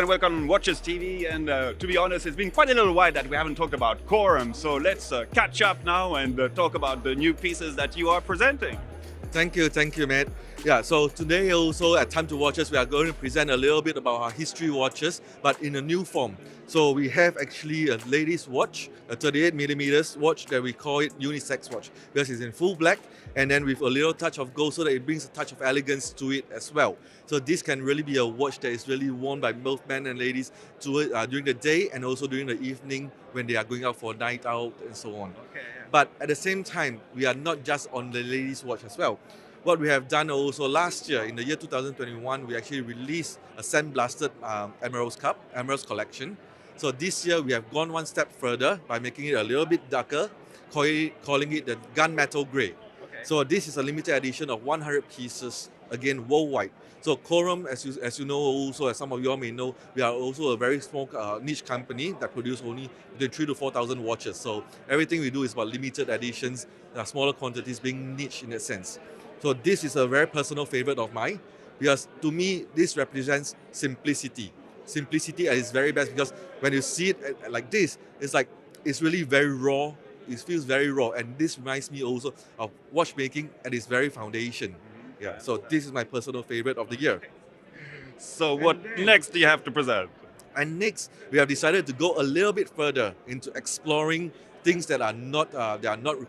and welcome to Watches TV. And to be honest, it's been quite a little while that we haven't talked about Corum. So let's catch up now and talk about the new pieces that you are presenting. Thank you, mate. Yeah, so today also at Time to Watches, we are going to present a little bit about our history watches, but in a new form. So we have actually a ladies' watch, a 38mm watch that we call it unisex watch, because it's in full black and then with a little touch of gold so that it brings a touch of elegance to it as well. So this can really be a watch that is really worn by both men and ladies during the day and also during the evening when they are going out for a night out and so on. Okay, yeah. But at the same time, we are not just on the ladies' watch as well. What we have done also last year, in the year 2021, we actually released a sandblasted Emeralds collection. So this year we have gone one step further by making it a little bit darker, calling it the gunmetal grey. Okay. So this is a limited edition of 100 pieces, again worldwide. So Corum, as you know also, as some of you all may know, we are also a very small niche company that produce only between 3,000 to 4,000 watches. So everything we do is about limited editions, smaller quantities, being niche in that sense. So this is a very personal favorite of mine because to me, this represents simplicity. Simplicity at its very best, because when you see it like this, it's really very raw. It feels very raw, and this reminds me also of watchmaking at its very foundation. Yeah, so this is my personal favorite of the year. So what next do you have to present? And next, we have decided to go a little bit further into exploring things that are not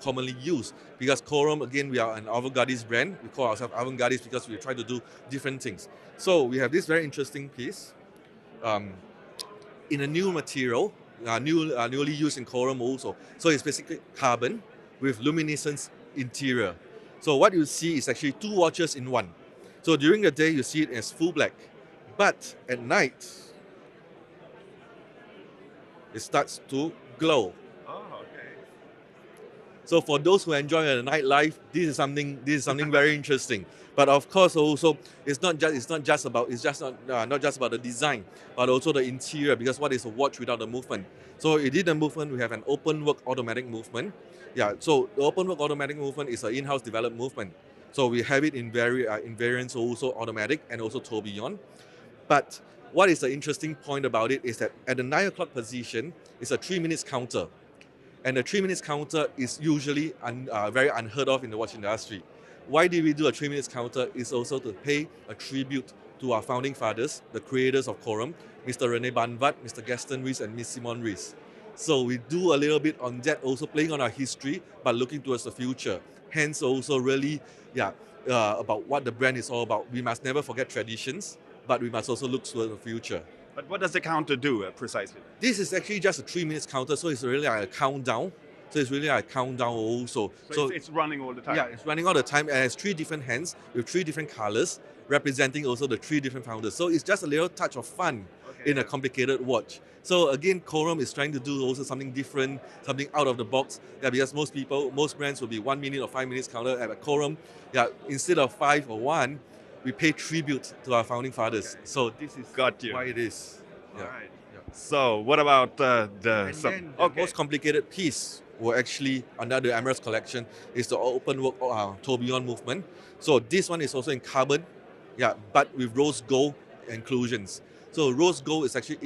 commonly used. Because Corum, again, we are an avant-gardist brand. We call ourselves avant-gardist because we try to do different things. So we have this very interesting piece in a new material, newly used in Corum also. So it's basically carbon with luminescence interior. So what you see is actually two watches in one. So during the day, you see it as full black. But at night, it starts to glow. Oh, okay. So for those who enjoy the nightlife, this is something very interesting. But of course, also it's not just about the design, but also the interior. Because what is a watch without the movement? So within the movement, we have an open work automatic movement. Yeah. So the open work automatic movement is an in-house developed movement. So we have it in variants also automatic and also tourbillon. But what is the interesting point about it is that at the 9 o'clock position, it's a 3 minutes counter. And the 3 minutes counter is usually very unheard of in the watch industry. Why did we do a 3 minutes counter? Is also to pay a tribute to our founding fathers, the creators of Corum, Mr. René Banvat, Mr. Gaston Ries, and Miss Simone Ries. So we do a little bit on that, also playing on our history, but looking towards the future. Hence also really, about what the brand is all about. We must never forget traditions, but we must also look toward the future. But what does the counter do precisely? This is actually just a 3 minutes counter, so it's really like a countdown. So it's really like a countdown also. So it's running all the time? Yeah, it's running all the time, and it has 3 different hands with 3 different colors, representing also the 3 different founders. So it's just a little touch of fun in a complicated watch. So again, Corum is trying to do also something different, something out of the box. Yeah, because most brands will be 1 minute or 5 minutes counter. At Corum, instead of 5 or 1, we pay tribute to our founding fathers. Okay. So this is why it is. Yeah. All right. Yeah. So what about the most complicated piece were actually under the Emeralds collection is the open work tourbillon movement. So this one is also in carbon, but with rose gold inclusions. So rose gold is actually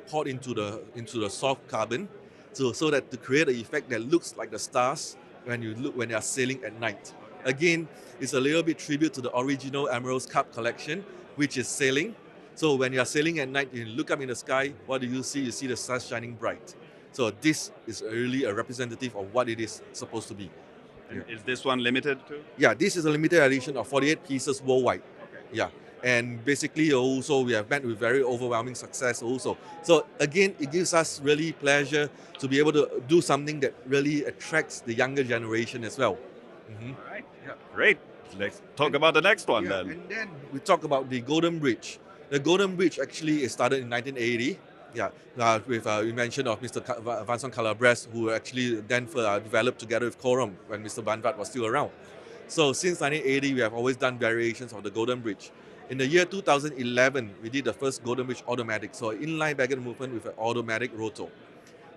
poured into the soft carbon, so that to create an effect that looks like the stars when they are sailing at night. Again, it's a little bit tribute to the original Emeralds Cup collection, which is sailing. So when you are sailing at night, you look up in the sky, what do you see? You see the stars shining bright. So this is really a representative of what it is supposed to be. And is this one limited to? Yeah, this is a limited edition of 48 pieces worldwide. Okay. Yeah, and basically also we have met with very overwhelming success also. So again, it gives us really pleasure to be able to do something that really attracts the younger generation as well. Mm-hmm. All right. Yeah. Great. Let's talk about the next one then. And then we talk about the Golden Bridge. The Golden Bridge actually is started in 1980. With invention of Mr. Vincent Calabres, who actually then developed together with Corum when Mr. Banvat was still around. So since 1980, we have always done variations of the Golden Bridge. In the year 2011, we did the first Golden Bridge automatic, so inline baguette movement with an automatic rotor.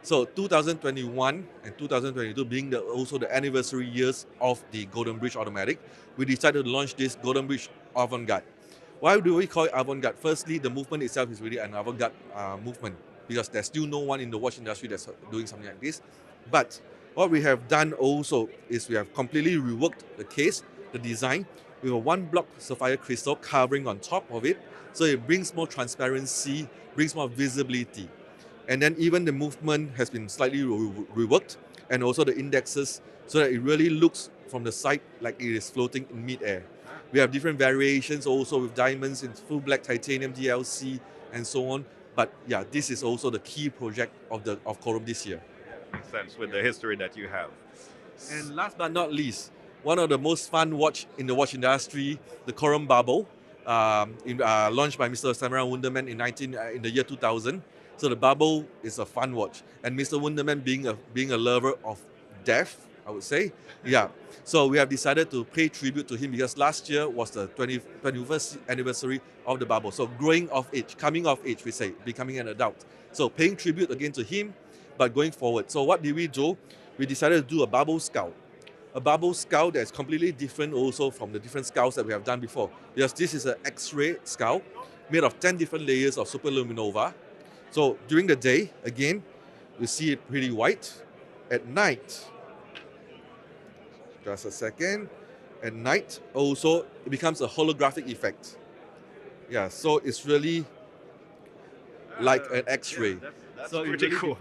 So 2021 and 2022 being also the anniversary years of the Golden Bridge automatic, we decided to launch this Golden Bridge avant-garde. Why do we call it avant-garde? Firstly, the movement itself is really an avant-garde movement because there's still no one in the watch industry that's doing something like this. But what we have done also is we have completely reworked the case, the design, with a one block sapphire crystal covering on top of it. So it brings more transparency, brings more visibility. And then even the movement has been slightly reworked, and also the indexes, so that it really looks from the side like it is floating in mid-air. We have different variations also with diamonds in full black titanium DLC and so on. But yeah, this is also the key project of Corum this year. Makes sense with the history that you have. And last but not least, one of the most fun watch in the watch industry, the Corum Bubble, launched by Mr. Samurai Wunderman in the year 2000. So the Bubble is a fun watch, and Mr. Wunderman being a lover of death, I would say, yeah. So we have decided to pay tribute to him because last year was the 21st anniversary of the Bubble. So growing of age, coming of age, we say, becoming an adult. So paying tribute again to him, but going forward. So what did we do? We decided to do a Bubble Scout. A Bubble Scout that is completely different also from the different scouts that we have done before. Because this is an X-ray scout made of 10 different layers of superluminova. So during the day, again, we see it pretty white. At night, just a second, at night also it becomes a holographic effect. Yeah, so it's really like an X-ray. Yeah, that's so pretty cool.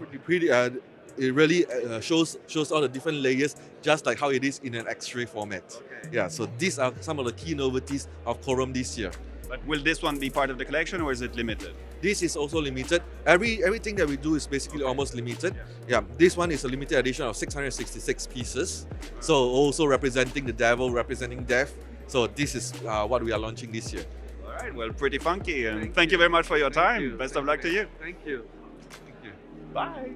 It really shows all the different layers, just like how it is in an X-ray format. Okay. Yeah, so these are some of the key novelties of Corum this year. But will this one be part of the collection or is it limited? This is also limited. Everything that we do is basically almost limited. Yeah, this one is a limited edition of 666 pieces. So also representing the devil, representing death. So this is what we are launching this year. All right, well, pretty funky. And thank you very much for your time. Best of luck to you. Thank you. Bye.